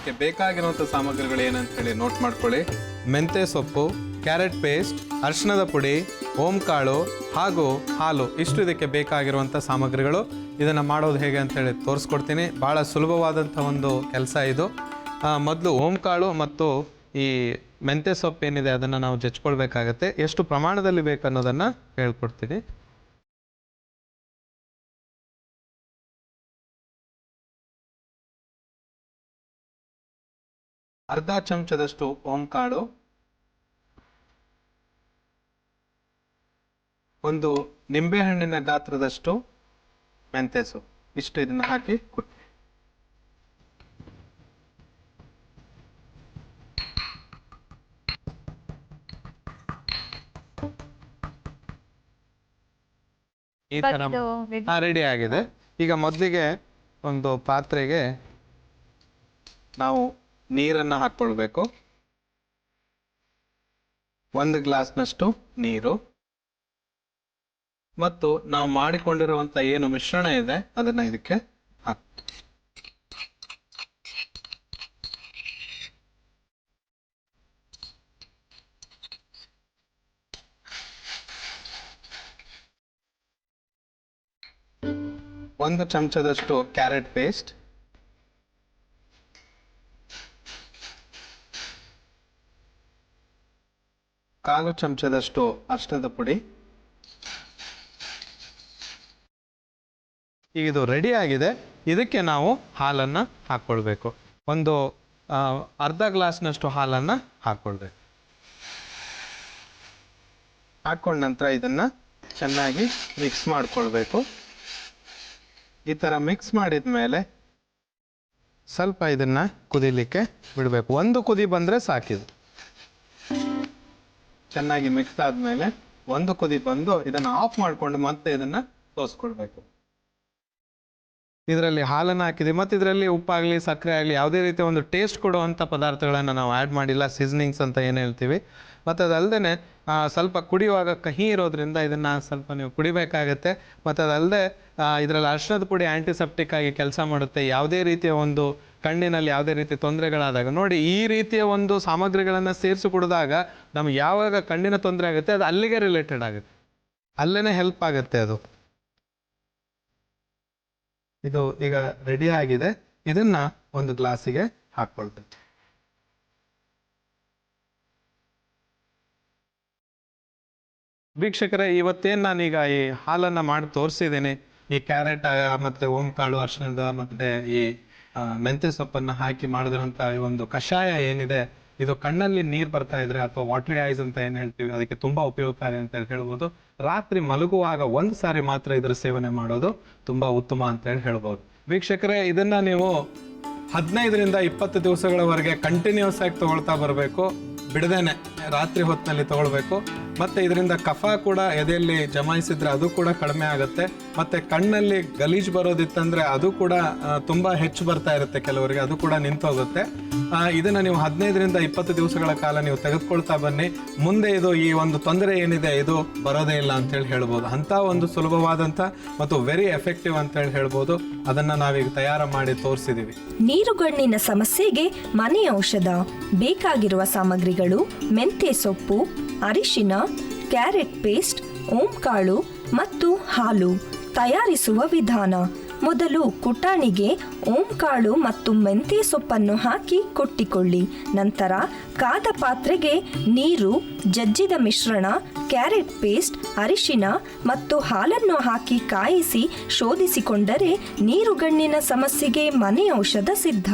ಇದಕ್ಕೆ ಬೇಕಾಗಿರುವಂಥ ಸಾಮಗ್ರಿಗಳು ಏನಂತ ಹೇಳಿ ನೋಟ್ ಮಾಡ್ಕೊಳ್ಳಿ. ಮೆಂತ್ಯ ಸೊಪ್ಪು, ಕ್ಯಾರೆಟ್ ಪೇಸ್ಟ್, ಅರಿಶಿಣದ ಪುಡಿ, ಓಂಕಾಳು ಹಾಗೂ ಹಾಲು, ಇಷ್ಟು ಇದಕ್ಕೆ ಬೇಕಾಗಿರುವಂಥ ಸಾಮಗ್ರಿಗಳು. ಇದನ್ನು ಮಾಡೋದು ಹೇಗೆ ಅಂತೇಳಿ ತೋರಿಸ್ಕೊಡ್ತೀನಿ. ಭಾಳ ಸುಲಭವಾದಂಥ ಒಂದು ಕೆಲಸ ಇದು. ಮೊದಲು ಓಂಕಾಳು ಮತ್ತು ಈ ಮೆಂತ್ಯ ಸೊಪ್ಪು ಏನಿದೆ ಅದನ್ನು ನಾವು ಜಜ್ಕೊಳ್ಬೇಕಾಗತ್ತೆ. ಎಷ್ಟು ಪ್ರಮಾಣದಲ್ಲಿ ಬೇಕು ಅನ್ನೋದನ್ನು ಹೇಳ್ಕೊಡ್ತೀನಿ. ಅರ್ಧ ಚಮಚದಷ್ಟು ಓಂಕಾಳು, ಒಂದು ನಿಂಬೆಹಣ್ಣಿನ ಗಾತ್ರದಷ್ಟು ಮೆಂತ್ಯ ಸೊಪ್ಪು, ಇಷ್ಟು ಇದನ್ನು ಹಾಕಿ ಕುಟ್ಟಿ. ಈ ತರ ರೆಡಿ ಆಗಿದೆ. ಈಗ ಮೊದಲಿಗೆ ಒಂದು ಪಾತ್ರೆಗೆ ನಾವು ನೀರನ್ನು ಹಾಕ್ಕೊಳ್ಬೇಕು. 1 ಗ್ಲಾಸ್ನಷ್ಟು ನೀರು ಮತ್ತು ನಾವು ಮಾಡಿಕೊಂಡಿರುವಂತ ಏನು ಮಿಶ್ರಣ ಇದೆ ಅದನ್ನ ಇದಕ್ಕೆ ಹಾಕಿ. ಒಂದು ಚಮಚದಷ್ಟು ಕ್ಯಾರೆಟ್ ಪೇಸ್ಟ್, ಕಾಲು ಚಮಚದಷ್ಟು ಅರಿಶಿಣದ ಪುಡಿ. ಈಗ ಇದು ರೆಡಿ ಆಗಿದೆ. ಇದಕ್ಕೆ ನಾವು ಹಾಲನ್ನು ಹಾಕ್ಕೊಳ್ಬೇಕು. ಒಂದು ಅರ್ಧ ಗ್ಲಾಸ್ನಷ್ಟು ಹಾಲನ್ನು ಹಾಕ್ಕೊಳ್ಬೇಕು. ಹಾಕ್ಕೊಂಡ ನಂತರ ಇದನ್ನು ಚೆನ್ನಾಗಿ ಮಿಕ್ಸ್ ಮಾಡ್ಕೊಳ್ಬೇಕು. ಈ ಥರ ಮಿಕ್ಸ್ ಮಾಡಿದ ಮೇಲೆ ಸ್ವಲ್ಪ ಇದನ್ನು ಕುದಿಲಿಕ್ಕೆ ಬಿಡಬೇಕು. 1 ಕುದಿ ಬಂದರೆ ಸಾಕಿದು. ಚೆನ್ನಾಗಿ ಮಿಕ್ಸ್ ಆದಮೇಲೆ 1 ಕುದಿ ಬಂದು ಇದನ್ನು ಆಫ್ ಮಾಡಿಕೊಂಡು ಮತ್ತೆ ಇದನ್ನು ತೋರಿಸ್ಕೊಳ್ಬೇಕು. ಇದರಲ್ಲಿ ಹಾಲನ್ನು ಹಾಕಿದೆ ಮತ್ತು ಇದರಲ್ಲಿ ಉಪ್ಪಾಗಲಿ ಸಕ್ಕರೆ ಆಗಲಿ ಯಾವುದೇ ರೀತಿಯ ಒಂದು ಟೇಸ್ಟ್ ಕೊಡುವಂಥ ಪದಾರ್ಥಗಳನ್ನು ನಾವು ಆ್ಯಡ್ ಮಾಡಿಲ್ಲ. ಸೀಸನಿಂಗ್ಸ್ ಅಂತ ಏನು ಹೇಳ್ತೀವಿ. ಮತ್ತು ಅದಲ್ಲದೆ ಸ್ವಲ್ಪ ಕುಡಿಯುವಾಗ ಕಹಿ ಇರೋದ್ರಿಂದ ಇದನ್ನು ಸ್ವಲ್ಪ ನೀವು ಕುಡಿಬೇಕಾಗತ್ತೆ. ಮತ್ತು ಅದಲ್ಲದೆ ಇದರಲ್ಲಿ ಅರಿಶಿಣದ ಪುಡಿ ಆ್ಯಂಟಿಸೆಪ್ಟಿಕ್ ಆಗಿ ಕೆಲಸ ಮಾಡುತ್ತೆ. ಯಾವುದೇ ರೀತಿಯ ಒಂದು ಕಣ್ಣಿನಲ್ಲಿ ಯಾವುದೇ ರೀತಿ ತೊಂದರೆಗಳಾದಾಗ ನೋಡಿ, ಈ ರೀತಿಯ ಒಂದು ಸಾಮಗ್ರಿಗಳನ್ನು ಸೇರಿಸಿ ಕುಡಿದಾಗ ನಮ್ಗೆ ಯಾವಾಗ ಕಣ್ಣಿನ ತೊಂದರೆ ಆಗುತ್ತೆ ಅದು ಅಲ್ಲಿಗೆ ರಿಲೇಟೆಡ್ ಆಗುತ್ತೆ, ಅಲ್ಲೇ ಹೆಲ್ಪ್ ಆಗುತ್ತೆ ಅದು. ಇದು ಈಗ ರೆಡಿ ಆಗಿದೆ. ಇದನ್ನ ಒಂದು ಗ್ಲಾಸಿಗೆ ಹಾಕ್ಕೊಳ್ತೇವೆ. ವೀಕ್ಷಕರೇ, ಇವತ್ತೇನು ನಾನೀಗ ಈ ಹಾಲನ್ನು ಮಾಡಿ ತೋರಿಸಿದ್ದೀನಿ. ಈ ಕ್ಯಾರೆಟ್ ಮತ್ತು ಓಂಕಾಳು, ಅರಿಶಿಣದ ಮತ್ತು ಈ ಮೆಂತ್ಯ ಸೊಪ್ಪನ್ನು ಹಾಕಿ ಮಾಡಿದಿರೋಂಥ ಈ ಒಂದು ಕಷಾಯ ಏನಿದೆ, ಇದು ಕಣ್ಣಲ್ಲಿ ನೀರು ಬರ್ತಾ ಇದ್ರೆ ಅಥವಾ ವಾಟರಿ ಐಸ್ ಅಂತ ಏನು ಹೇಳ್ತೀವಿ ಅದಕ್ಕೆ ತುಂಬಾ ಉಪಯೋಗಕಾರಿ ಅಂತ ಹೇಳ್ಬೋದು. ರಾತ್ರಿ ಮಲಗುವಾಗ 1 ಸಾರಿ ಮಾತ್ರ ಇದರ ಸೇವನೆ ಮಾಡೋದು ತುಂಬಾ ಉತ್ತಮ ಅಂತ ಹೇಳ್ಬೋದು. ವೀಕ್ಷಕರೇ, ಇದನ್ನ ನೀವು 15ರಿಂದ 20 ದಿವಸಗಳವರೆಗೆ ಕಂಟಿನ್ಯೂಸ್ ಆಗಿ ತಗೊಳ್ತಾ ಬರಬೇಕು. ಬಿಡದೇನೆ ರಾತ್ರಿ ಹೊತ್ತಿನಲ್ಲಿ ತಗೊಳ್ಬೇಕು. ಮತ್ತೆ ಇದರಿಂದ ಕಫ ಕೂಡ ಎದೆಯಲ್ಲಿ ಜಮಾಯಿಸಿದ್ರೆ ಅದು ಕೂಡ ಕಡಿಮೆ ಆಗುತ್ತೆ. ಮತ್ತೆ ಕಣ್ಣಲ್ಲಿ ಗಲೀಜು ಬರೋದಿತ್ತಂದ್ರೆ ಅದು ಕೂಡ ತುಂಬಾ ಹೆಚ್ಚು ಬರ್ತಾ ಇರುತ್ತೆ ಕೆಲವರಿಗೆ, ಅದು ಕೂಡ ನಿಂತೋಗುತ್ತೆ. ಇದನ್ನ ನೀವು 15ರಿಂದ 20 ದಿವಸಗಳ ಕಾಲ ನೀವು ತೆಗೆದುಕೊಳ್ತಾ ಬನ್ನಿ. ಮುಂದೆ ಇದು ಈ ಒಂದು ತೊಂದರೆ ಏನಿದೆ ಇದು ಬರೋದೇ ಇಲ್ಲ ಅಂತ ಹೇಳ್ಬೋದು. ಅಂತ ಒಂದು ಸುಲಭವಾದಂತ ಮತ್ತು ವೆರಿ ಎಫೆಕ್ಟಿವ್ ಅಂತ ಹೇಳ್ಬೋದು. ಅದನ್ನ ನಾವೀಗ ತಯಾರು ಮಾಡಿ ತೋರಿಸಿದೀವಿ. ನೀರುಗಣ್ಣಿನ ಸಮಸ್ಯೆಗೆ ಮನೆ ಔಷಧ. ಬೇಕಾಗಿರುವ ಸಾಮಗ್ರಿಗಳು: ಮೆಂತ್ಯ ಸೊಪ್ಪು, ಅರಿಶಿನ, ಕ್ಯಾರೆಟ್ ಪೇಸ್ಟ್, ಓಂಕಾಳು ಮತ್ತು ಹಾಲು. ತಯಾರಿಸುವ ವಿಧಾನ: ಮೊದಲು ಕುಟಾಣಿಗೆ ಓಂಕಾಳು ಮತ್ತು ಮೆಂತ್ಯ ಸೊಪ್ಪನ್ನು ಹಾಕಿ ಕೊಟ್ಟಿಕೊಳ್ಳಿ. ನಂತರ ಕಾದ ಪಾತ್ರೆಗೆ ನೀರು, ಜಜ್ಜಿದ ಮಿಶ್ರಣ, ಕ್ಯಾರೆಟ್ ಪೇಸ್ಟ್, ಅರಿಶಿನ ಮತ್ತು ಹಾಲನ್ನು ಹಾಕಿ ಕಾಯಿಸಿ ಶೋಧಿಸಿಕೊಂಡರೆ ನೀರುಗಣ್ಣಿನ ಸಮಸ್ಯೆಗೆ ಮನೆ ಔಷಧ ಸಿದ್ಧ.